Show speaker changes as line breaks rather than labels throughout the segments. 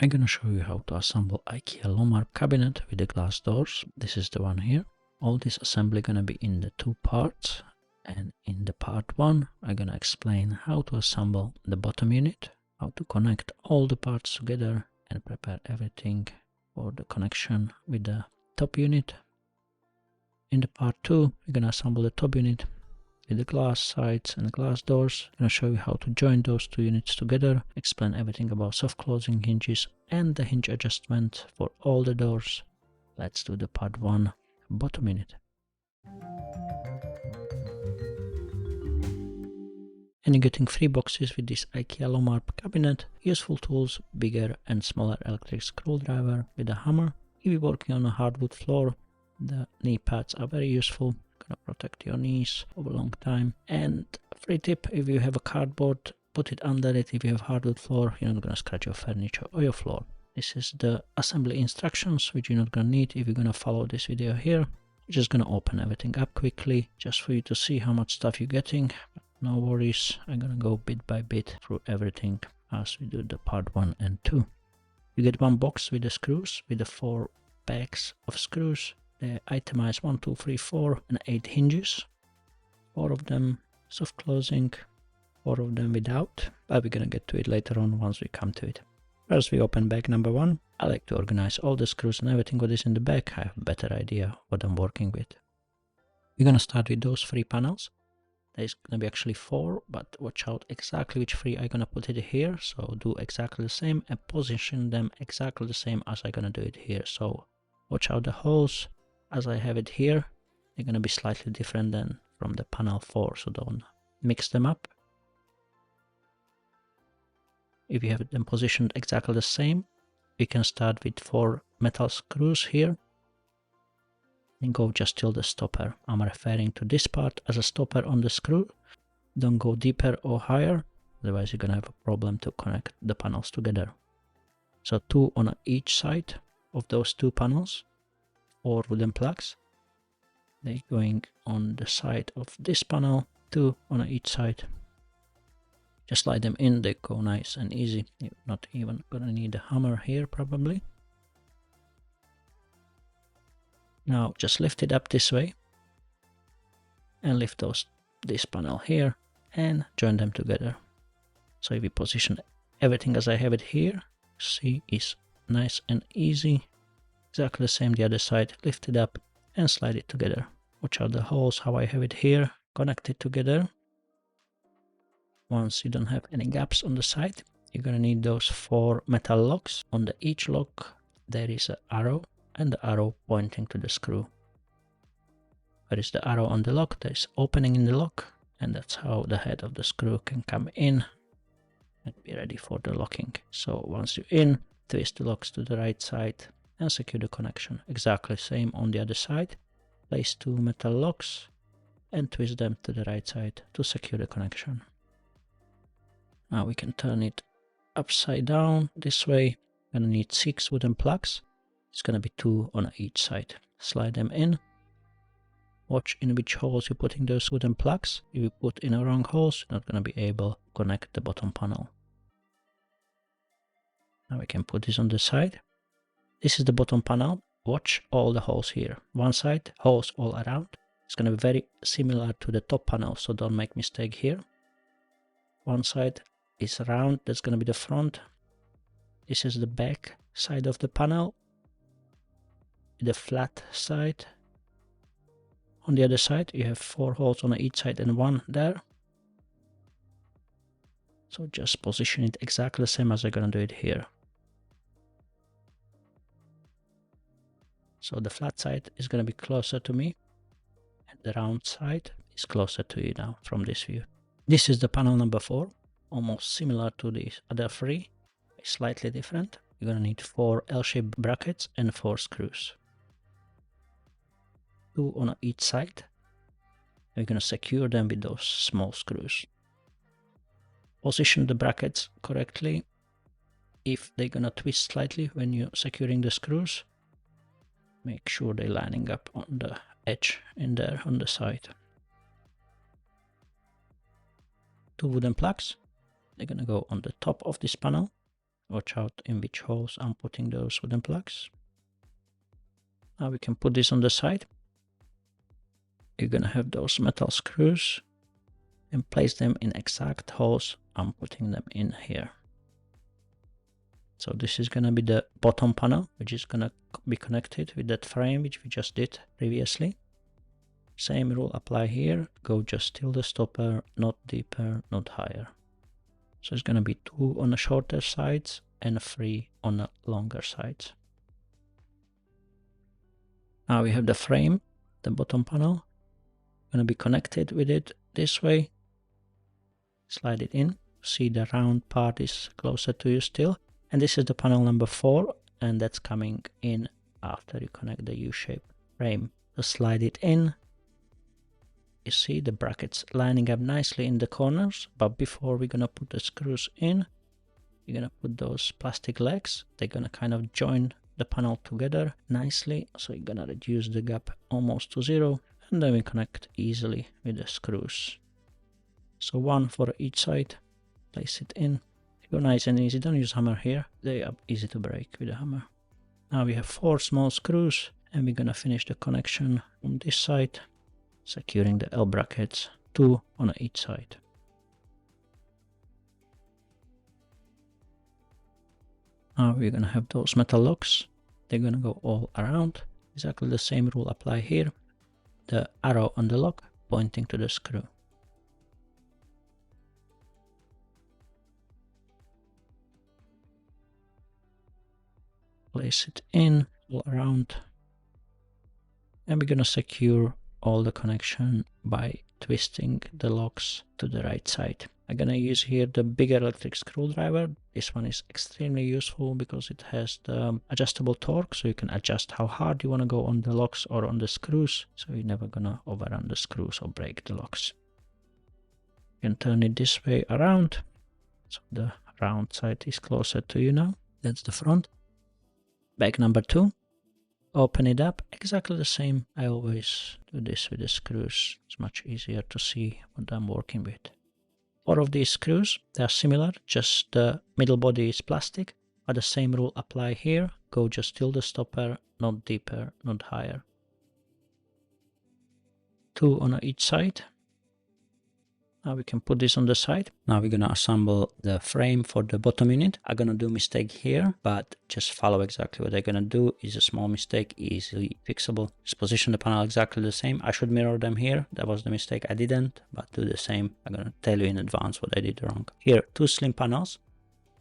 I'm gonna show you how to assemble Ikea LOMMARP cabinet with the glass doors. This is the one here. All this assembly gonna be in the two parts, and in the part one I'm gonna explain how to assemble the bottom unit, how to connect all the parts together and prepare everything for the connection with the top unit. In the part two we're gonna assemble the top unit with the glass sides and glass doors. I'm going to show you how to join those two units together, explain everything about soft closing hinges and the hinge adjustment for all the doors. Let's do the part one, bottom unit. And you're getting 3 boxes with this Ikea LOMMARP cabinet, useful tools, bigger and smaller electric screwdriver with a hammer. If you're working on a hardwood floor, the knee pads are very useful. Gonna protect your knees for a long time. And free tip, if you have a cardboard, put it under it. If you have hardwood floor, you're not gonna scratch your furniture or your floor. This is the assembly instructions, which you're not gonna need if you're gonna follow this video here. You're just gonna open everything up quickly, just for you to see how much stuff you're getting. But no worries, I'm gonna go bit by bit through everything as we do the part 1 and 2. You get one box with the screws, with the 4 packs of screws. They itemize 1, 2, 3, 4 and 8 hinges. 4 of them soft closing, 4 of them without, but we're gonna get to it later on once we come to it. First we open bag number 1. I like to organize all the screws and everything what is in the bag. I have a better idea what I'm working with. We're gonna start with those 3 panels. There's gonna be actually 4, but watch out exactly which 3 I'm gonna put it here. So do exactly the same and position them exactly the same as I'm gonna do it here. So watch out the holes. As I have it here, they're going to be slightly different than from the panel 4, so don't mix them up. If you have them positioned exactly the same, we can start with 4 metal screws here and go just till the stopper. I'm referring to this part as a stopper on the screw. Don't go deeper or higher, otherwise you're going to have a problem to connect the panels together. So 2 on each side of those 2 panels. 4 wooden plugs. They're going on the side of this panel, 2 on each side. Just slide them in, they go nice and easy. You're not even gonna need a hammer here probably. Now just lift it up this way and lift this panel here and join them together. So if you position everything as I have it here, see, it's nice and easy. Exactly the same the other side, lift it up and slide it together. Watch out the holes, how I have it here, connect it together. Once you don't have any gaps on the side, you're gonna need those 4 metal locks. On each lock there is an arrow and the arrow pointing to the screw. Where is the arrow on the lock? There's opening in the lock, and that's how the head of the screw can come in and be ready for the locking. So once you're in, twist the locks to the right side and secure the connection. Exactly same on the other side. Place 2 metal locks and twist them to the right side to secure the connection. Now we can turn it upside down this way. Gonna need 6 wooden plugs. It's gonna be 2 on each side. Slide them in. Watch in which holes you're putting those wooden plugs. If you put in the wrong holes, you're not gonna be able to connect the bottom panel. Now we can put this on the side. This is the bottom panel. Watch all the holes here. One side, holes all around. It's going to be very similar to the top panel, so don't make mistake here. One side is round, that's going to be the front. This is the back side of the panel. The flat side. On the other side, you have 4 holes on each side and 1 there. So just position it exactly the same as I'm going to do it here. So the flat side is going to be closer to me, and the round side is closer to you now from this view. This is the panel number 4, almost similar to the other 3, slightly different. You're going to need 4 L-shaped brackets and 4 screws. 2 on each side. We're going to secure them with those small screws. Position the brackets correctly. If they're going to twist slightly when you're securing the screws, make sure they're lining up on the edge in there on the side. 2 wooden plugs. They're gonna go on the top of this panel. watch out in which holes I'm putting those wooden plugs. Now we can put this on the side. You're gonna have those metal screws and place them in exact holes I'm putting them in here. So this is gonna be the bottom panel, which is gonna be connected with that frame which we just did previously. Same rule apply here, go just till the stopper, not deeper, not higher. So it's gonna be 2 on the shorter sides and 3 on the longer sides. Now we have the frame, the bottom panel, gonna be connected with it this way. Slide it in, see the round part is closer to you still. And this is the panel number 4, and that's coming in after you connect the U-shaped frame. So slide it in. You see the brackets lining up nicely in the corners, but before we're gonna put the screws in, you're gonna put those plastic legs. They're gonna kind of join the panel together nicely, so you're gonna reduce the gap almost to 0, and then we connect easily with the screws. So 1 for each side, place it in. Go nice and easy, don't use hammer here, they are easy to break with a hammer. Now we have 4 small screws, and we're gonna finish the connection from this side, securing the L brackets, 2 on each side. Now we're gonna have those metal locks, they're gonna go all around. Exactly the same rule apply here, the arrow on the lock pointing to the screw. Place it in all around, and we're gonna secure all the connection by twisting the locks to the right side. I'm gonna use here the bigger electric screwdriver. This one is extremely useful because it has the adjustable torque, so you can adjust how hard you want to go on the locks or on the screws, so you're never gonna overrun the screws or break the locks. You can turn it this way around, so the round side is closer to you now. That's the front. Bag number 2, open it up, exactly the same. I always do this with the screws, it's much easier to see what I'm working with. 4 of these screws, they are similar, just the middle body is plastic, but the same rule apply here, go just till the stopper, not deeper, not higher. 2 on each side. Now we can put this on the side. Now we're gonna assemble the frame for the bottom unit. I'm gonna do mistake here, but just follow exactly what I'm gonna do. Is a small mistake, easily fixable. Just position the panel exactly the same. I should mirror them here. That was the mistake, I didn't, but do the same. I'm gonna tell you in advance what I did wrong. Here, 2 slim panels.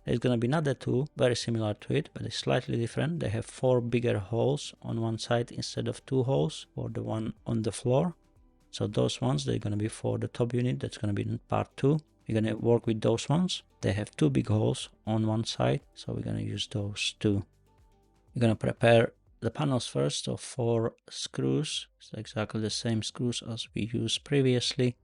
There's gonna be another 2, very similar to it, but it's slightly different. They have 4 bigger holes on one side instead of 2 holes for the one on the floor. So those ones, they're going to be for the top unit. That's going to be in part 2. We're going to work with those ones. They have 2 big holes on one side, so we're going to use those 2. We're going to prepare the panels first. So 4 screws, it's exactly the same screws as we used previously.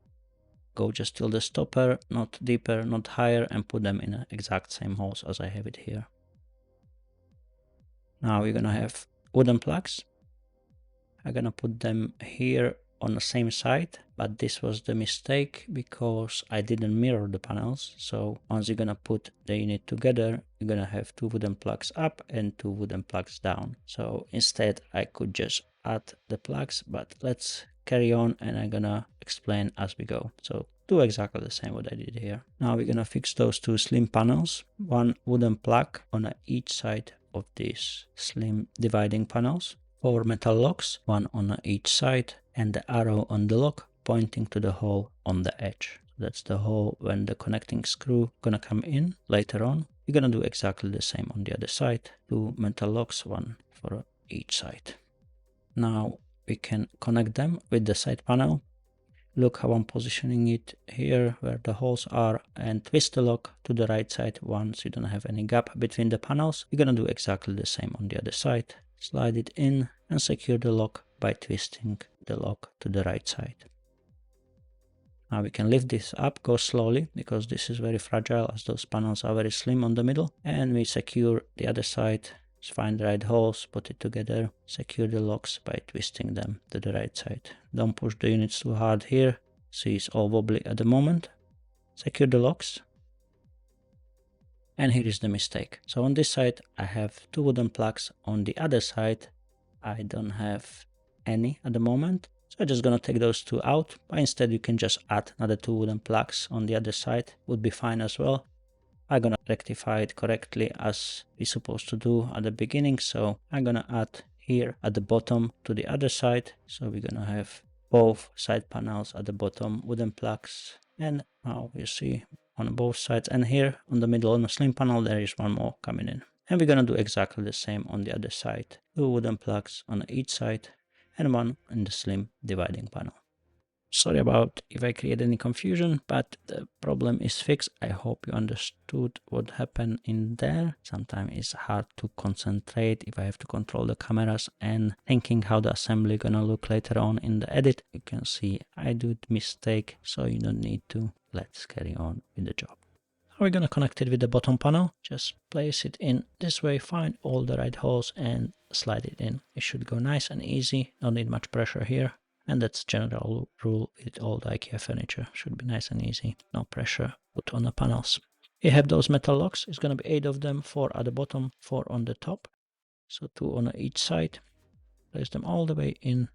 Go just till the stopper, not deeper, not higher, and put them in the exact same holes as I have it here. Now we're going to have wooden plugs. I'm going to put them here on the same side, but this was the mistake because I didn't mirror the panels. So once you're gonna put the unit together, you're gonna have 2 wooden plugs up and 2 wooden plugs down. So instead I could just add the plugs, but let's carry on and I'm gonna explain as we go. So do exactly the same what I did here. Now we're gonna fix those 2 slim panels, 1 wooden plug on each side of these slim dividing panels. 4 metal locks, 1 on each side, and the arrow on the lock pointing to the hole on the edge. That's the hole when the connecting screw gonna come in later on. You're gonna do exactly the same on the other side. 2 metal locks, 1 for each side. Now we can connect them with the side panel. Look how I'm positioning it here where the holes are, and twist the lock to the right side once you don't have any gap between the panels. You're gonna do exactly the same on the other side. Slide it in and secure the lock by twisting the lock to the right side. Now we can lift this up, go slowly because this is very fragile as those panels are very slim on the middle, and we secure the other side. Just find the right holes, put it together, secure the locks by twisting them to the right side. Don't push the units too hard here, see it's all wobbly at the moment. Secure the locks. And here is the mistake. So on this side, I have 2 wooden plugs. On the other side, I don't have any at the moment. So I'm just gonna take those 2 out, but instead you can just add another 2 wooden plugs on the other side, would be fine as well. I'm gonna rectify it correctly as we're supposed to do at the beginning. So I'm gonna add here at the bottom to the other side. So we're gonna have both side panels at the bottom, wooden plugs. And now you see on both sides, and here on the middle on the slim panel, there is one more coming in. And we're gonna do exactly the same on the other side. 2 wooden plugs on each side and one in the slim dividing panel. Sorry about if I create any confusion, but the problem is fixed. I hope you understood what happened in there. Sometimes it's hard to concentrate if I have to control the cameras and thinking how the assembly gonna look later on in the edit. You can see I do mistake, so you don't need to. Let's carry on with the job. We're gonna connect it with the bottom panel. Just place it in this way, find all the right holes and slide it in. It should go nice and easy, don't need much pressure here. And that's general rule with all the IKEA furniture. Should be nice and easy, no pressure put on the panels. You have those metal locks. It's gonna be 8 of them, 4 at the bottom, 4 on the top. So 2 on each side. Place them all the way in.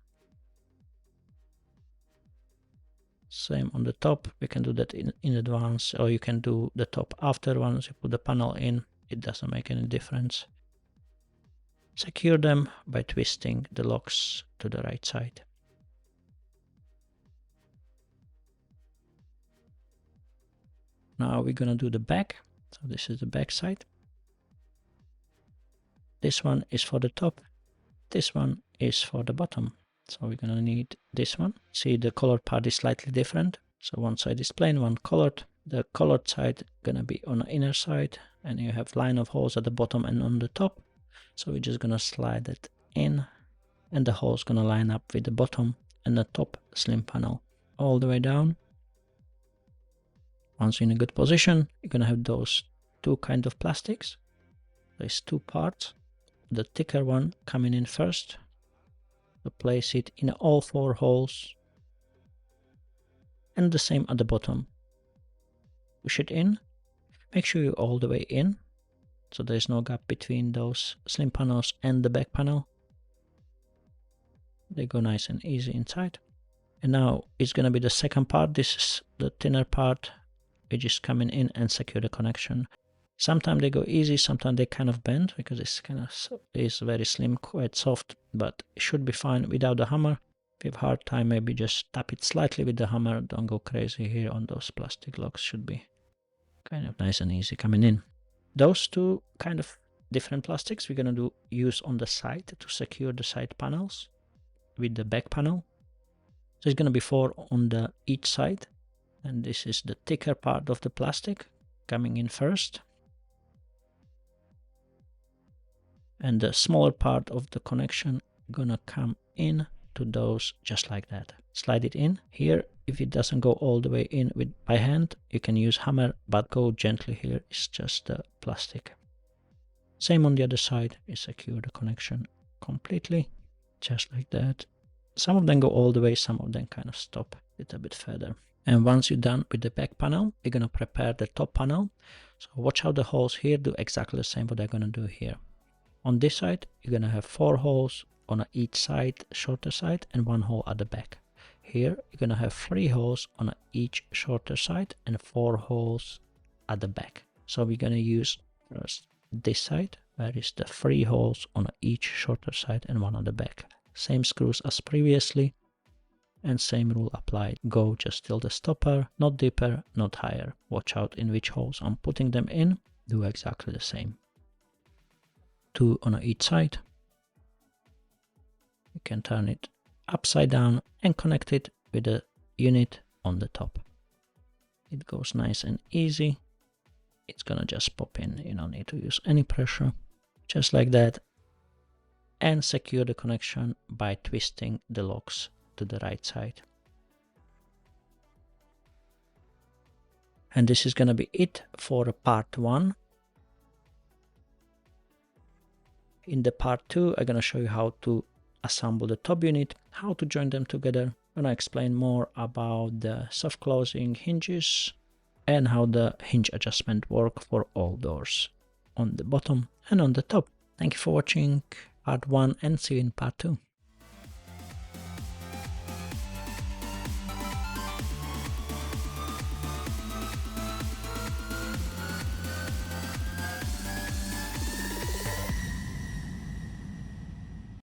Same on the top. We can do that in advance, or you can do the top after once you put the panel in. It doesn't make any difference. Secure them by twisting the locks to the right side. Now we're gonna do the back. So this is the back side. This one is for the top. This one is for the bottom. So we're gonna need this one. See, the colored part is slightly different. So one side is plain, one colored. The colored side gonna be on the inner side, and you have line of holes at the bottom and on the top. So we're just gonna slide it in, and the hole's gonna line up with the bottom and the top slim panel all the way down. Once you're in a good position, you're gonna have those 2 kind of plastics. There's 2 parts. The thicker one coming in first. So place it in all 4 holes. And the same at the bottom. Push it in. Make sure you're all the way in, so there's no gap between those slim panels and the back panel. They go nice and easy inside. And now it's gonna be the second part. This is the thinner part. We just come in and secure the connection. Sometimes they go easy, sometimes they kind of bend because it's kind of is very slim, quite soft, but it should be fine without the hammer. If you have a hard time, maybe just tap it slightly with the hammer. Don't go crazy here on those plastic locks. Should be kind of nice and easy coming in. Those 2 kind of different plastics we're gonna use on the side to secure the side panels with the back panel. So it's gonna be 4 on the each side. And this is the thicker part of the plastic coming in first. And the smaller part of the connection gonna come in to those just like that. Slide it in. Here, if it doesn't go all the way in by hand, you can use hammer, but go gently here. It's just the plastic. Same on the other side. You secure the connection completely, just like that. Some of them go all the way, some of them kind of stop it a bit further. And once you're done with the back panel, you're gonna prepare the top panel. So watch how the holes here do exactly the same what they're gonna do here. On this side, you're gonna have 4 holes on each side, shorter side, and 1 hole at the back. Here, you're gonna have 3 holes on each shorter side and 4 holes at the back. So we're gonna use first this side, where is the 3 holes on each shorter side and 1 on the back. Same screws as previously. And same rule applied. Go just till the stopper, not deeper, not higher. Watch out in which holes I'm putting them in. Do exactly the same. 2 on each side. You can turn it upside down and connect it with the unit on the top. It goes nice and easy. It's gonna just pop in. You don't need to use any pressure. Just like that. And secure the connection by twisting the locks to the right side. And this is gonna be it for part 1. In the part 2, I'm gonna show you how to assemble the top unit, how to join them together. I'm gonna explain more about the soft closing hinges and how the hinge adjustment work for all doors on the bottom and on the top. Thank you for watching part 1 and see you in part 2.